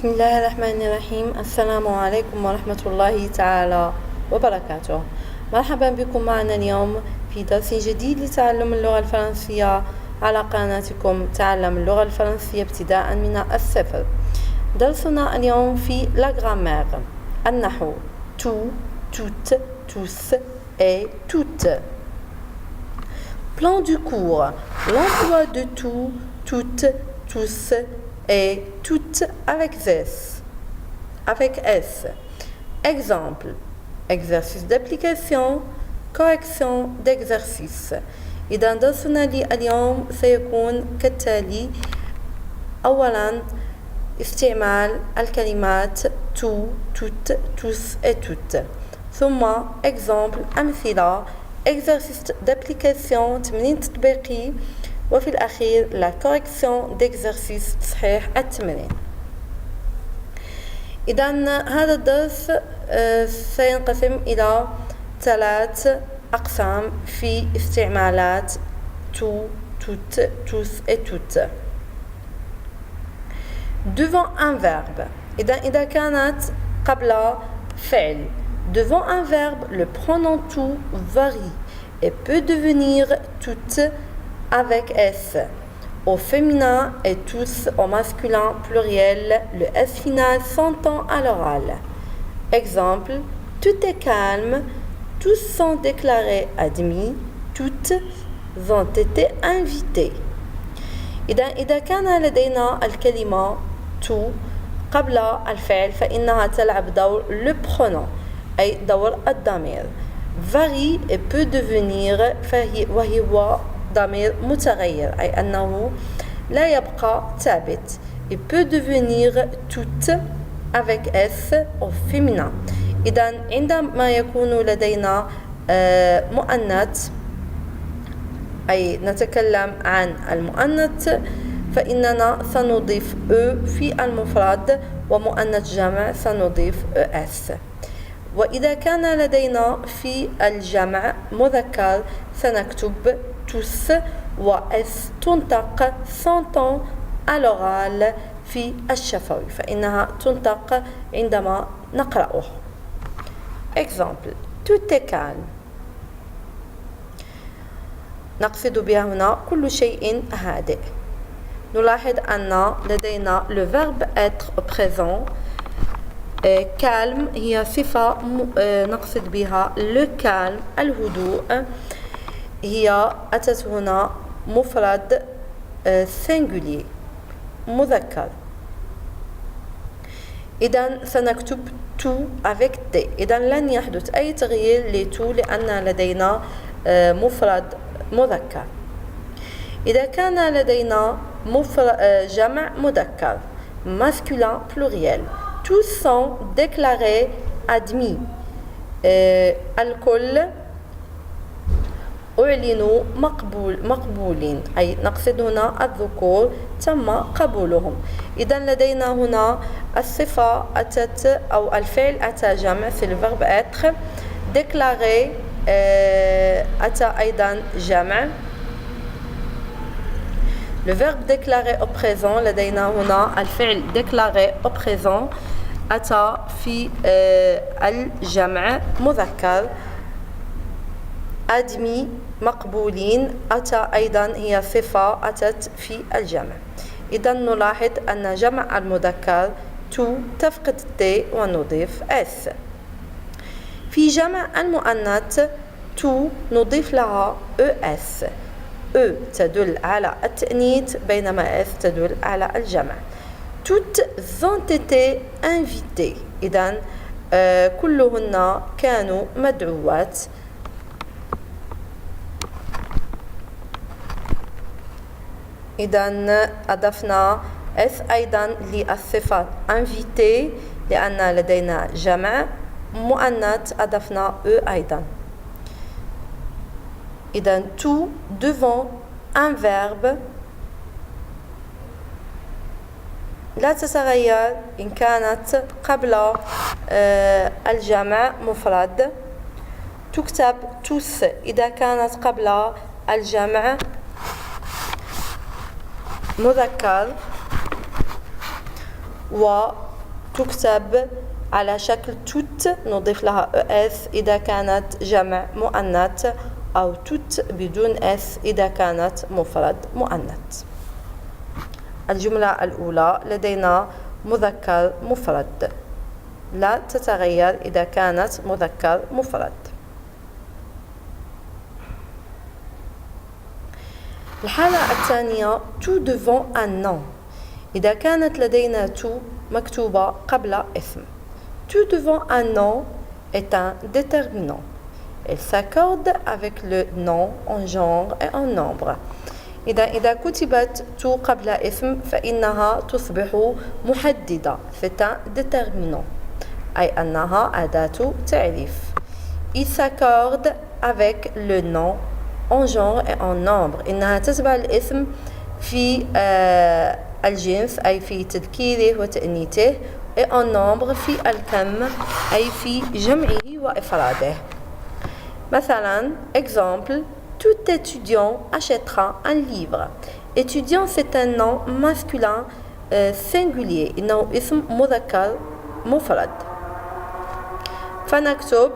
بسم الله الرحمن الرحيم. السلام عليكم ورحمة الله تعالى وبركاته. مرحبا بكم معنا اليوم في درس جديد لتعلم اللغة الفرنسية على قناتكم تعلم اللغة الفرنسية ابتداء من الصفر. درسنا اليوم في la grammaire النحو tout, toutes, tous et toutes. Plan du cours: l'emploi de tout, toutes, tous et toutes avec S. Exemple: exercice d'application, correction d'exercice. إذا درسنا اليوم سيكون كالتالي: أولاً استعمال الكلمات tout, toutes, tous et toutes. ثم exemple أمثلة، exercice d'application تمرين تطبيقي، وفي الأخير la correction d'exercice تصحيح التمرين. إذن هذا الدرس سينقسم إلى 3 أقسام في استعمالات tout, toutes, tous et toutes. Devant un verbe، إذا كانت قبل فعل. Devant un verbe, le pronom tout varie et peut devenir toutes avec S au féminin et tous au masculin pluriel. Le S final s'entend à l'oral. Exemple: tout est calme, tous sont déclarés admis, toutes ont été invités. إذا كان لدينا الكلمة tout قبل الفعل فإنها تلعب دور le pronom أي دور الضمير. varie et peut devenir وهو ضمير متغير أي أنه لا يبقى ثابت. et peut devenir toute avec S au féminin. إذا عندما يكون لدينا مؤنث أي نتكلم عن المؤنث فإننا سنضيف E في المفرد، ومؤنث جمع سنضيف ES. وإذا كان لدينا في الجمع مذكر سنكتب tous وS تنطق s'entend à l'oral في الشفوي، فإنها تنطق عندما نقرأه. Exemple: tout est calme. نقصد بها هنا كل شيء هادئ. نلاحظ أن لدينا le verbe être présent. calme هي صفة نقصد بها le calme الهدوء. هي أتت هنا مفرد singulier مذكر. إذن سنكتب tout avec T. إذن لن يحدث أي تغيير ل tout لأن لدينا مفرد مذكر. إذا كان لدينا جمع مذكر masculin pluriel، tous sont déclarés admis. الكل أعلنوا مقبولين أي نقصد هنا الذكور تم قبولهم. إذا لدينا هنا الصفة أتت أو الفعل أتى جمع في الverbe être. déclaré أتى أيضا جمع. le verbe déclarer au présent لدينا هنا الفعل déclarer au présent أتى في الجمع مذكر. admis مقبولين أتى أيضا هي صفة أتت في الجمع. إذا نلاحظ أن جمع المذكر tout تفقد T ونضيف S. في جمع المؤنث tout نضيف لها ES. E تدل على التأنيث بينما S تدل على الجمع. toutes ont été invitées. إذن كلهن كانوا مدعوات. إذن أضفنا S أيضا للصفة invité لأن لدينا جمع مؤنث أضفنا E أيضا. إذن tout devant un verbe لا تتغير إن كانت قبل الجمع مفرد. تكتب tous إذا كانت قبل الجمع مذكر، و تكتب على شكل توت نضيف لها اس إذا كانت جمع مؤنث أو توت بدون اس إذا كانت مفرد مؤنث. الجملة الأولى لدينا مذكر مفرد لا تتغير إذا كانت مذكر مفرد. الحالة الثانية tout devant un nom إذا كانت لدينا tout مكتوبة قبل اسم. tout devant un nom est un déterminant. Elle s'accorde avec le nom en genre et en nombre. إذا كتبت tout قبل اسم فإنها تصبح محددة. C'est un déterminant أي أنها أداة تعريف. Il s'accorde avec le nom en genre et en nombre. إنها تتبع الاسم في الجنس أي في تذكيره وتأنيثه et en nombre في الكم أي في جمعه وإفراده. مثلا exemple tout étudiant achètera un livre. étudiant c'est un nom masculin singulier إنه اسم مذكر مفرد. فنكتب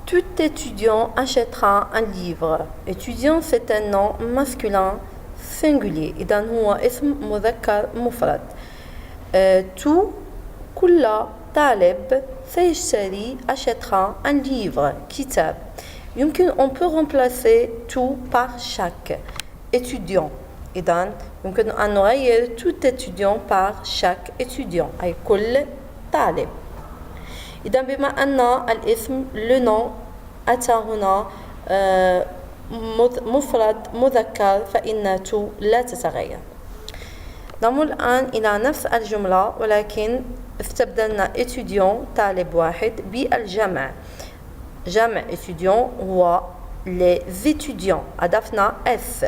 tout étudiant achètera un livre. étudiant c'est un nom masculin singulier إذن هو اسم مذكر مفرد. tout كل طالب سيشتري achètera un livre كتاب. يمكن on peut remplacer tout par chaque étudiant. إذن يمكن أن نغير tout étudiant par chaque étudiant أي كل طالب. إذن بما أن الاسم le nom أتى هنا مفرد مذكر فإن تو لا تتغير. نمر الآن إلى نفس الجملة ولكن استبدلنا étudiant طالب واحد بالجمع. جمع étudiant هو les étudiants أضفنا s.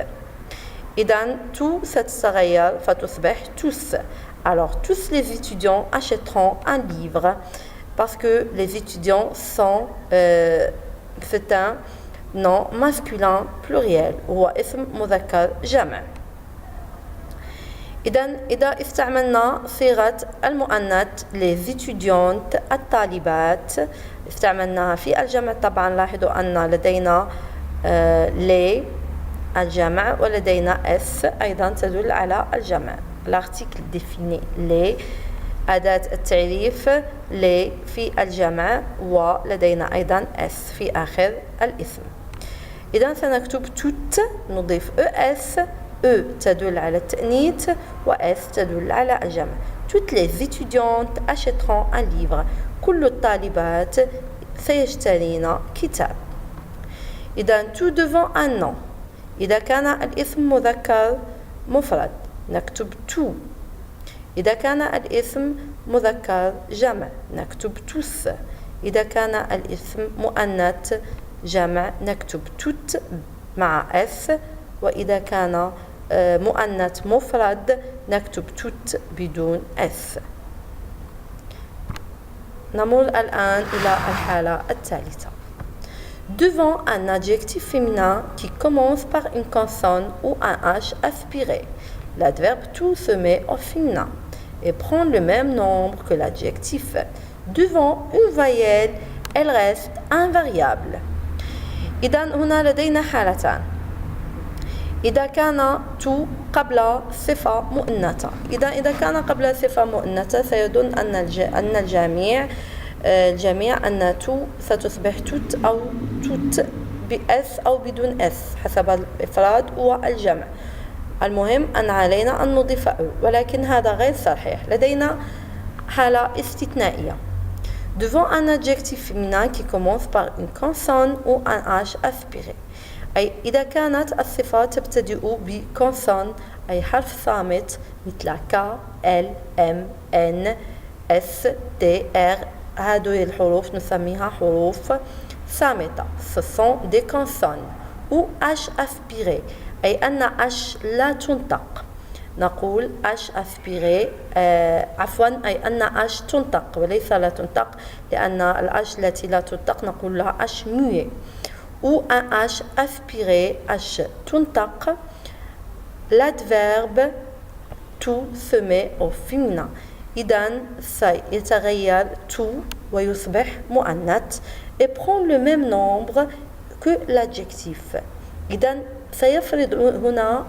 إذن تو ستتغير فتصبح tous. Alors tous les étudiants achèteront un livre parce que les étudiants sont c'est un nom masculin pluriel هو اسم مذكر جمع. إذا استعملنا صيغة المؤنث les étudiantes الطالبات استعملناها في الجمع. طبعا لاحظوا أن لدينا les الجمع ولدينا s أيضا تدل على الجمع. l'article définit les أداة التعريف les في الجمع ولدينا أيضا s في آخر الاسم. إذا سنكتب tout نضيف es e تدل على التأنيث و s تدل على الجمع. toutes les étudiantes achèteront un livre. كل الطالبات سيشترين كتاب. إذا tout devant un nom إذا كان الاسم مذكر مفرد نكتب tout. إذا كان الاسم مذكر جمع نكتب tous. إذا كان الاسم مؤنث جمع نكتب tout مع s. وإذا كان مؤنث مفرد نكتب tout بدون s. نمر الآن إلى الحالة الثالثة. Devant un adjectif féminin qui commence par une consonne ou un h aspiré, l'adverbe tout se met au féminin et prend le même nombre que l'adjectif. Devant une voyelle, elle reste invariable. إذن هنا لدينا حالتان. إذا كان تو قبل صفة مؤنثة. إذا كان قبل صفة مؤنثة سيدل أن الجميع أن تو ستصبح توت أو توت بأس أو بدون أس حسب الإفراد والجمع. المهم أن علينا أن نضيف أو ولكن هذا غير صحيح. لدينا حالة استثنائية. Devant un adjectif féminin qui commence par une consonne ou un h aspiré. أي إذا كانت الصفة تبتدئ بكونسون أي حرف صامت مثل K, L, M, N, S, T, R. هذه الحروف نسميها حروف صامتة. Ce sont des consonnes. ou H aspiré أي أن H لا تنطق. نقول H aspiré عفوا أي أن H تنطق وليس لا تنطق لأن الH التي لا تنطق نقول لها H muet. ou un H aspiré, H تنطق. L'adverbe tout se met au féminin. إذن سيتغير tout ويصبح مؤنث et prend le même nombre que l'adjectif. إذن سيفرض هنا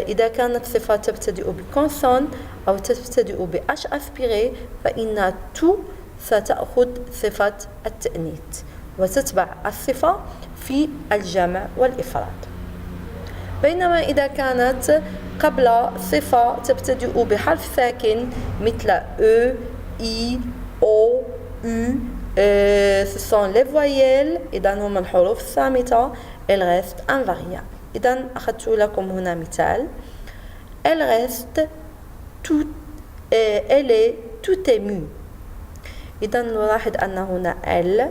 إذا كانت صفة تبتدئ بكونسون أو تبتدئ بأش أسبيري فإن تو ستأخذ صفة التأنيث وتتبع الصفة في الجمع والإفراد. بينما إذا كانت قبل صفة تبتدئ بحرف ساكن مثل E, I, O, U, ce sont les voyelles إذن هم الحروف الصامتة. Elle reste invariable. إذن أخذت لكم هنا مثال. Elle reste tout, elle est tout émue. إذن نلاحظ أن هنا elle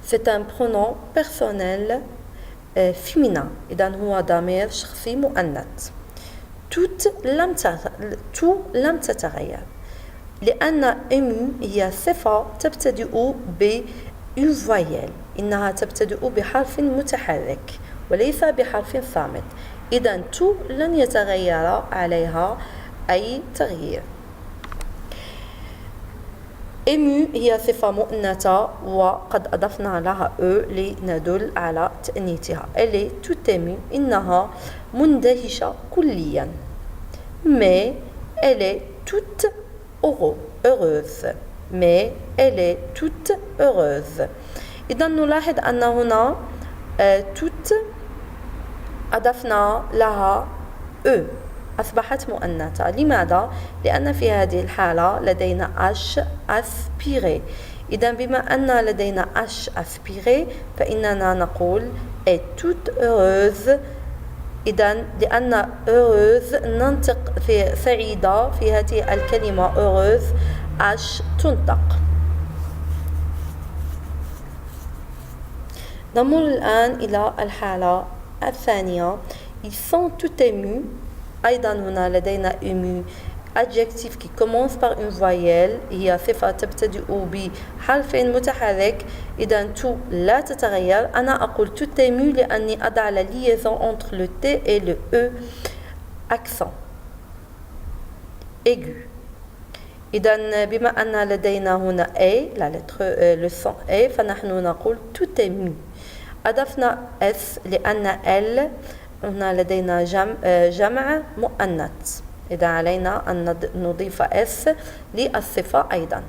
c'est un pronom personnel féminin. إذن هو ضمير شخصي مؤنث. tout لم تتغير لأن émue هي صفة تبتدئ ب une voyelle. إنها تبتدئ بحرف متحرك وليس بحرف صامت. إذن تو لن يتغير عليها أي تغيير. émue هي صفة مؤنثة وقد أضفنا لها أو لندل على تأنيثها. elle est tout émue إنها مندهشة كليا. mais elle est toute heureuse. mais elle est toute heureuse. إذن نلاحظ أن هنا toute أضفنا لها أو أصبحت مؤنثة. لماذا؟ لأن في هذه الحالة لدينا أش أسبيري. إذن بما أن لدينا أش أسبيري فإننا نقول est toute heureuse. إذن لأن heureuse ننطق في سعيدة في هذه الكلمة heureuse أش تنطق. نمر الآن إلى الحالة الثانية. ils sont tout émus. أيضا هنا لدينا ému adjectif qui commence par une voyelle هي صفة تبتدئ بحرف متحرك. إذا تو لا تتغير. أنا أقول tout ému لأني أضع la liaison entre le T et le E accent aigu. إذا بما أن لدينا هنا A la lettre le son A فنحن نقول tout ému. أضفنا S لأن L هنا لدينا جمع مؤنث. إذا علينا أن نضيف S للصفة أيضا.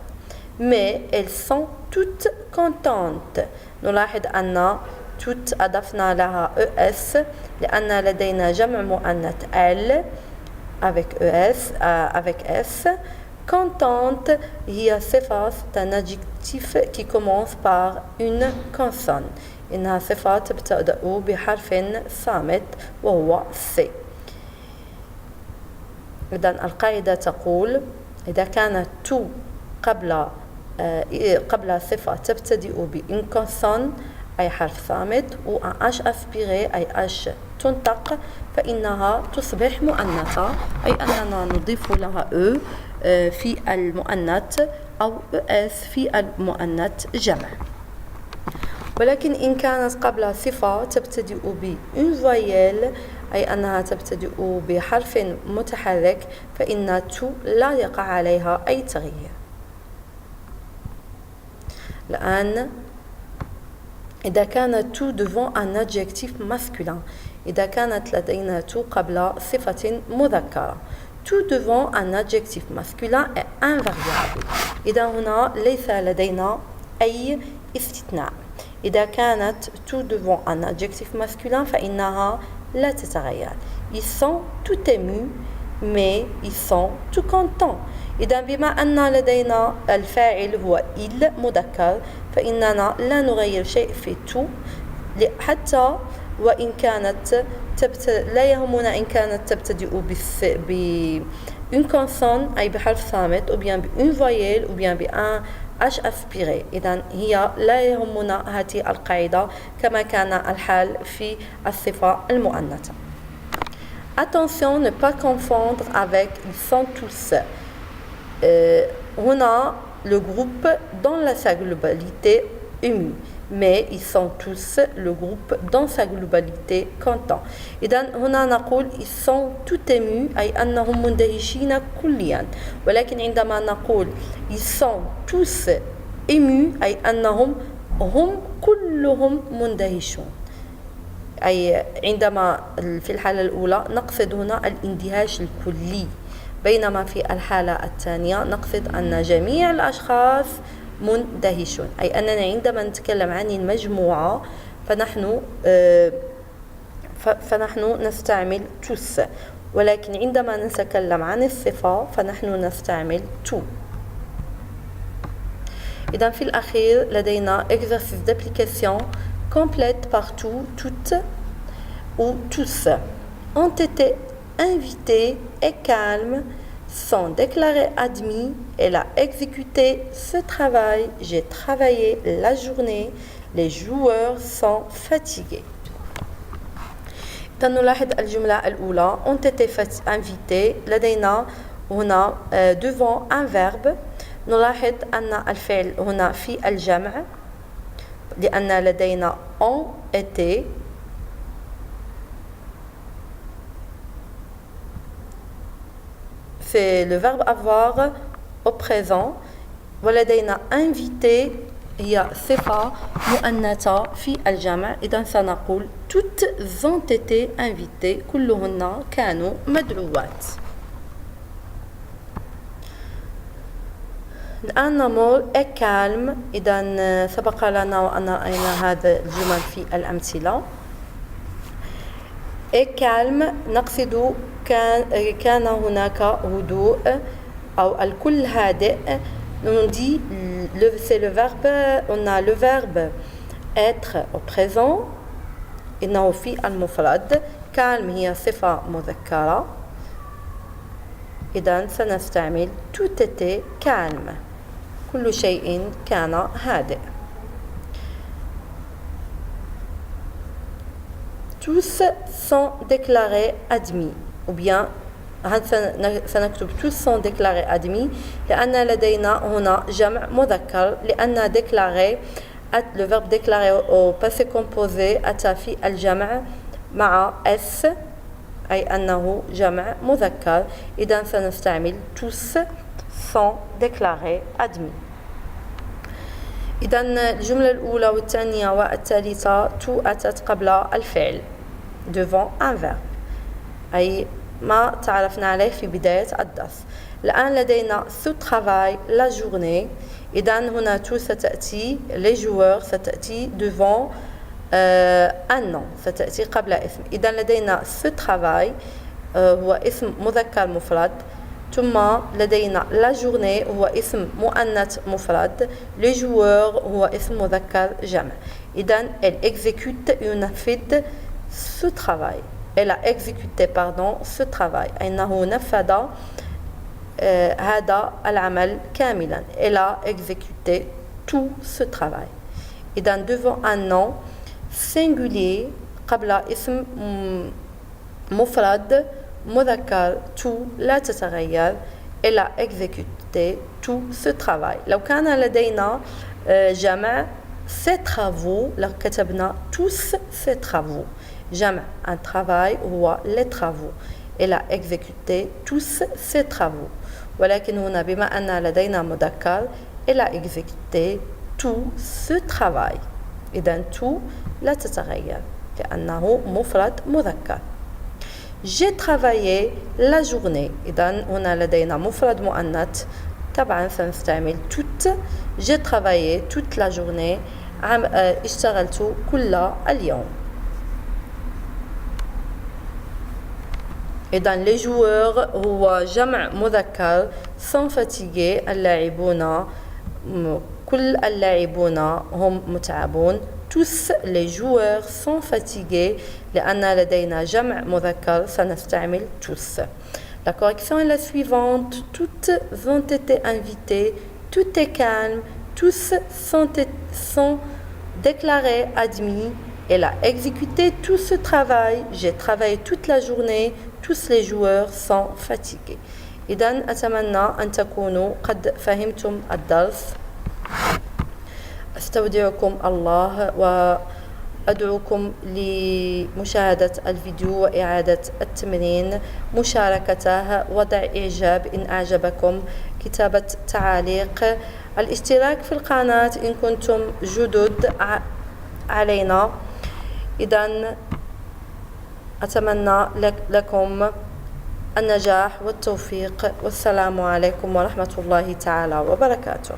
mais elles sont toutes contentes. نلاحظ أن toutes أضفنا لها ES لأن لدينا جمع مؤنث L avec ES avec S. contente هي صفة un adjectif qui commence par une consonne. إنها صفة تبتدأ بحرف صامت وهو C. إذن القاعدة تقول إذا كانت تو قبل صفة تبتدئ بإن كونسون أي حرف صامت وأن أش أسبيري أي أش تنطق فإنها تصبح مؤنثة. أي أننا نضيف لها أو في المؤنث أو اس في المؤنث جمع. ولكن إن كانت قبل صفة تبتدئ بأن فويل أي أنها تبتدئ بحرف متحرك فإن تو لا يقع عليها أي تغيير. الآن إذا كانت تو devant un adjectif masculin. إذا كانت لدينا تو قبل صفة مذكرة. tout devant un adjectif masculin est invariable. إذا هنا ليس لدينا أي استثناء. إذا كانت tout devant un adjectif masculin فإنها لا تتغير. ils sont tout émus mais ils sont tout contents. إذا بما أن لدينا الفاعل هو il مذكر فإننا لا نغير شيء في tout حتى وإن كانت لا يهمنا إن كانت تبتدئ بune consonne أي بحرف صامت ou bien بune voyelle ou bien بun H aspiré. إذن هي لا يهمنا هذه القاعدة كما كان الحال في الصفة المؤنثة. Attention, ne pas confondre avec ils sont tous. هنا le groupe dans sa globalité émus. Mais ils sont tous, le groupe dans sa globalité, contents. إذن هنا نقول ils sont tout émus أي أنهم مندهشين كليا. ولكن عندما نقول ils sont tous émus أي أنهم هم كلهم مندهشون. أي عندما في الحالة الأولى نقصد هنا الاندهاش الكلي، بينما في الحالة الثانية نقصد أن جميع الأشخاص مندهشون، أي أننا عندما نتكلم عن المجموعة فنحن نستعمل tous، ولكن عندما نتكلم عن الصفة فنحن نستعمل tout. إذن في الأخير لدينا exercice d'application complète partout, toutes ou tous ont été invités et calmes, sont déclarés admis. Elle a exécuté ce travail. J'ai travaillé la journée. Les joueurs sont fatigués. نلاحظ الجملة الأولى ont été invités. لدينا هنا devant un verbe. نلاحظ أن الفعل هنا في الجمع لأن لدينا ont été. C'est le verbe avoir au présent. ولدينا invité هي صفة مؤنثة في الجمع. إذن سنقول toutes ont été invitées. كلهن كانوا مدعوات. الآن نمر est calme. إذن سبق لنا وأن رأينا هذا الجمل في الأمثلة. est calme نقصد كان هناك هدوء أو الكل هادئ. On dit c'est le verbe, on a le verbe être au présent إنه في المفرد. calme هي صفة مذكرة. إذن سنستعمل tout était calme. كل شيء كان هادئ. tous sont déclarés admis. Ou bien سنكتب tous sont déclarés admis لأن لدينا هنا جمع مذكر. لأن déclarer le verbe déclarer au passé composé أتى في الجمع مع s أي أنه جمع مذكر. إذن سنستعمل tous sont déclarés admis. إذن الجملة الأولى والثانية والثالثة تو أتت قبل الفعل devant un verbe أي ما تعرفنا عليه في بداية الدرس. الآن لدينا ce travail la journée. إذن هنا تو ستأتي les joueurs ستأتي devant un nom ستأتي قبل اسم. إذن لدينا ce travail هو اسم مذكر مفرد. ثم لدينا la journée هو اسم مؤنث مفرد. les joueurs هو اسم مذكر جمع. إذن elle exécute ينفذ ce travail. Elle a exécuté ce travail. أنه نفذ هذا العمل كاملا. Elle a exécuté tout ce travail. إذن devant un nom singulier قبل اسم مفرد مذكر tout لا تتغير. Elle a exécuté tout ce travail. لو كان لدينا جمع ces travaux لكتبنا tous ces travaux. جمع un travail هو les travaux. Elle a exécuté tous ces travaux. ولكن هنا بما أن لدينا مذكر elle a exécuté tout ce travail. إذن tout لا تتغير لأنه مفرد مذكر. J'ai travaillé la journée. إذن هنا لدينا مفرد مؤنث طبعا سنستعمل toute. J'ai travaillé toute la journée. اشتغلت كل اليوم. إذن les joueurs هو جمع مذكر sont fatigués. اللاعبون كل اللاعبون هم متعبون. tous les joueurs sont fatigués. لأن لدينا جمع مذكر سنستعمل tous. La correction est la suivante. Toutes ont été invitées. Tout est calme. Tous sont déclarés admis. Elle a exécuté tout ce travail. J'ai travaillé toute la journée. Tous les joueurs sont fatigués. إذن أتمنى أن تكونوا قد فهمتم الدرس. أستودعكم الله وأدعوكم لمشاهدة الفيديو وإعادة التمرين، مشاركته، وضع إعجاب إن أعجبكم، كتابة تعاليق، الاشتراك في القناة إن كنتم جدد علينا. إذن أتمنى لكم النجاح والتوفيق، والسلام عليكم ورحمة الله تعالى وبركاته.